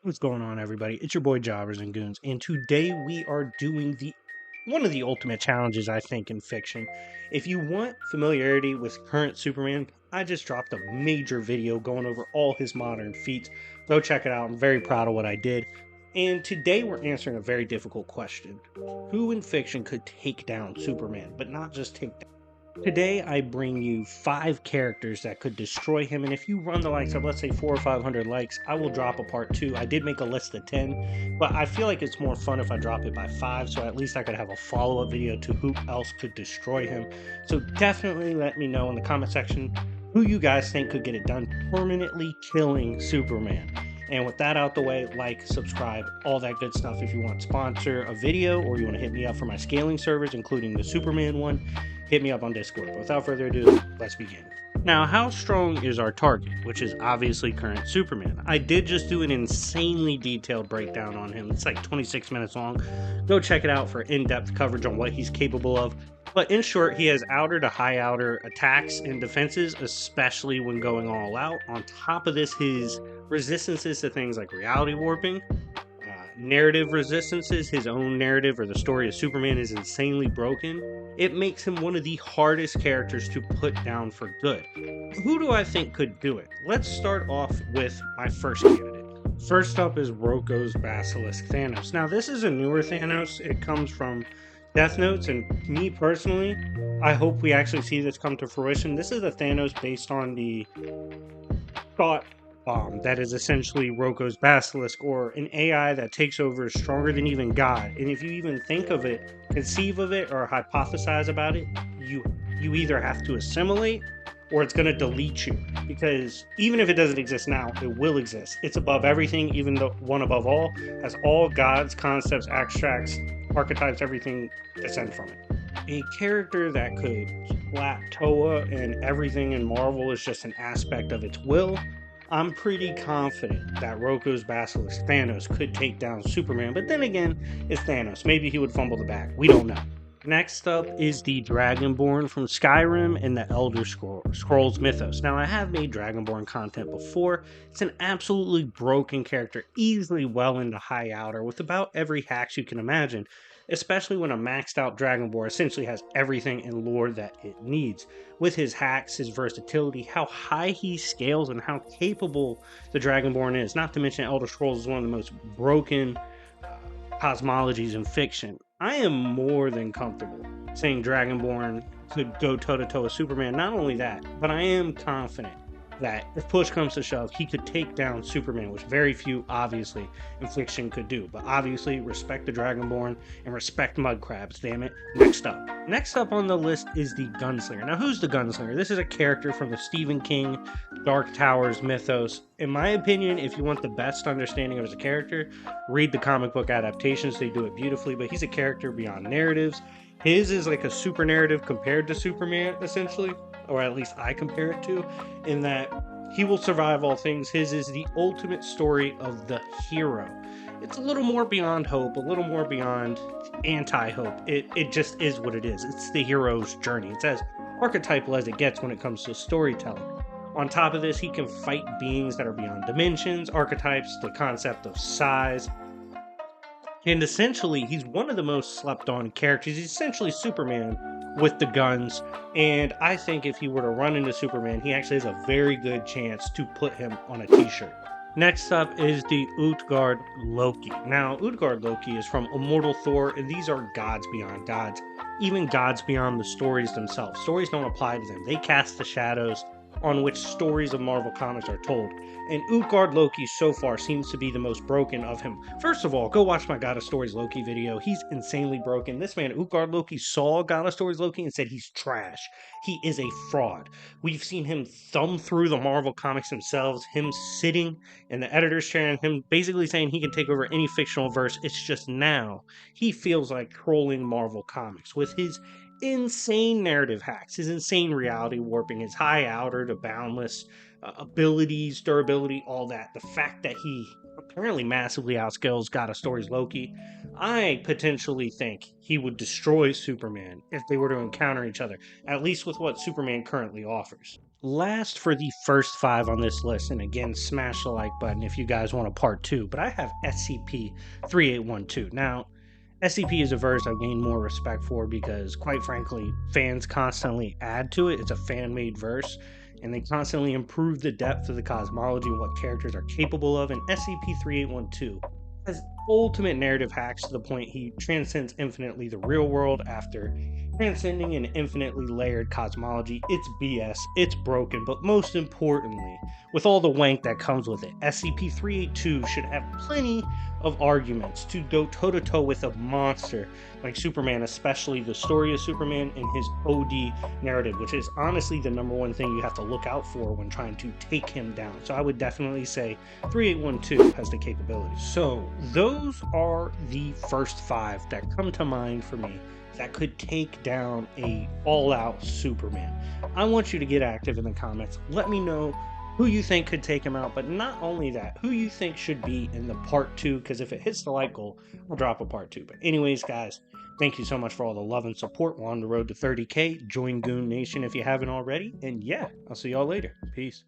What's going on, everybody? It's your boy Jobbers and Goons, and today we are doing the one of the ultimate challenges, I think, in fiction. If you want familiarity with current Superman, I just dropped a major video going over all his modern feats. Go check it out. I'm very proud of what I did. And today we're answering a very difficult question. Who in fiction could take down Superman, but not just take down? Today, I bring you 5 characters that could destroy him, and if you run the likes of, let's say, 400 or 500 likes, I will drop a part 2. I did make a list of 10, but I feel like it's more fun if I drop it by 5, so at least I could have a follow-up video to who else could destroy him. So definitely let me know in the comment section who you guys think could get it done, permanently killing Superman. And with that out the way, like, subscribe, all that good stuff. If you want to sponsor a video or you want to hit me up for my scaling servers, including the Superman one, hit me up on Discord. But without further ado, let's begin. Now, how strong is our target, which is obviously current Superman? I did just do an insanely detailed breakdown on him. It's like 26 minutes long. Go check it out for in-depth coverage on what he's capable of. But in short, he has outer to high outer attacks and defenses, especially when going all out. On top of this, his resistances to things like reality warping, narrative resistances, his own narrative or the story of Superman is insanely broken. It makes him one of the hardest characters to put down for good. Who do I think could do it? Let's start off with my first candidate. First up is Roko's Basilisk Thanos. Now, this is a newer Thanos. It comes from Death Notes, and me personally, I hope we actually see this come to fruition. This is a Thanos based on the thought bomb that is essentially Roko's Basilisk, or an AI that takes over stronger than even God. And if you even think of it, conceive of it, or hypothesize about it, you either have to assimilate or it's going to delete you. Because even if it doesn't exist now, it will exist. It's above everything, even the one above all, has all gods, concepts, extracts, archetypes, everything descend from it. A character that could slap Toa and everything in Marvel is just an aspect of its will. I'm pretty confident that Roko's Basilisk Thanos could take down Superman, but then again, it's Thanos. Maybe he would fumble the bag. We don't know. Next up is the Dragonborn from Skyrim and the Elder Scrolls mythos. Now, I have made Dragonborn content before. It's an absolutely broken character, easily well into high outer, with about every hacks you can imagine, especially when a maxed out Dragonborn essentially has everything in lore that it needs. With his hacks, his versatility, how high he scales, and how capable the Dragonborn is. Not to mention, Elder Scrolls is one of the most broken cosmologies in fiction. I am more than comfortable saying Dragonborn could go toe-to-toe with Superman. Not only that, but I am confident that if push comes to shove, he could take down Superman, which very few, obviously, in fiction could do. But obviously, respect the Dragonborn and respect mud crabs, damn it. Next up on the list is the Gunslinger. Now, who's the Gunslinger? This is a character from the Stephen King Dark Towers mythos. In my opinion, if you want the best understanding of his character, read the comic book adaptations. They do it beautifully, but he's a character beyond narratives. His is like a super narrative compared to Superman, essentially, or at least I compare it to, in that he will survive all things. His is the ultimate story of the hero. It's a little more beyond hope, a little more beyond anti-hope. It just is what it is. It's the hero's journey. It's as archetypal as it gets when it comes to storytelling. On top of this, he can fight beings that are beyond dimensions, archetypes, the concept of size. And essentially, he's one of the most slept on characters. He's essentially Superman with the guns. And I think if he were to run into Superman, he actually has a very good chance to put him on a t-shirt. Next up is the Utgard Loki. Now, Utgard Loki is from Immortal Thor, and these are gods beyond gods, even gods beyond the stories themselves. Stories don't apply to them. They cast the shadows on which stories of Marvel Comics are told. And Utgard Loki so far seems to be the most broken of him. First of all, go watch my God of Stories Loki video. He's insanely broken. This man, Utgard Loki, saw God of Stories Loki and said he's trash. He is a fraud. We've seen him thumb through the Marvel Comics themselves, him sitting in the editor's chair and him basically saying he can take over any fictional verse. It's just now he feels like trolling Marvel Comics with his insane narrative hacks, his insane reality warping, his high outer to boundless abilities, durability, all that. The fact that he apparently massively outscales God of Stories Loki, I potentially think he would destroy Superman if they were to encounter each other, at least with what Superman currently offers. Last for the first 5 on this list, and again, smash the like button if you guys want a part 2, but I have SCP-3812. Now, SCP is a verse I've gained more respect for because, quite frankly, fans constantly add to it. It's a fan-made verse, and they constantly improve the depth of the cosmology and what characters are capable of, and SCP-3812 has ultimate narrative hacks to the point he transcends infinitely the real world after transcending an infinitely layered cosmology. It's BS, it's broken, but most importantly, with all the wank that comes with it, SCP 382 should have plenty of arguments to go toe to toe with a monster like Superman, especially the story of Superman and his OD narrative, which is honestly the number one thing you have to look out for when trying to take him down. So I would definitely say 3812 has the capability. So those are the first 5 that come to mind for me that could take down a all-out Superman. I want you to get active in the comments. Let me know who you think could take him out, but not only that, who you think should be in the part 2, because if it hits the like goal, I'll drop a part 2. But anyways, guys, thank you so much for all the love and support. We're on the road to 30K. Join Goon Nation if you haven't already. And yeah, I'll see y'all later. Peace.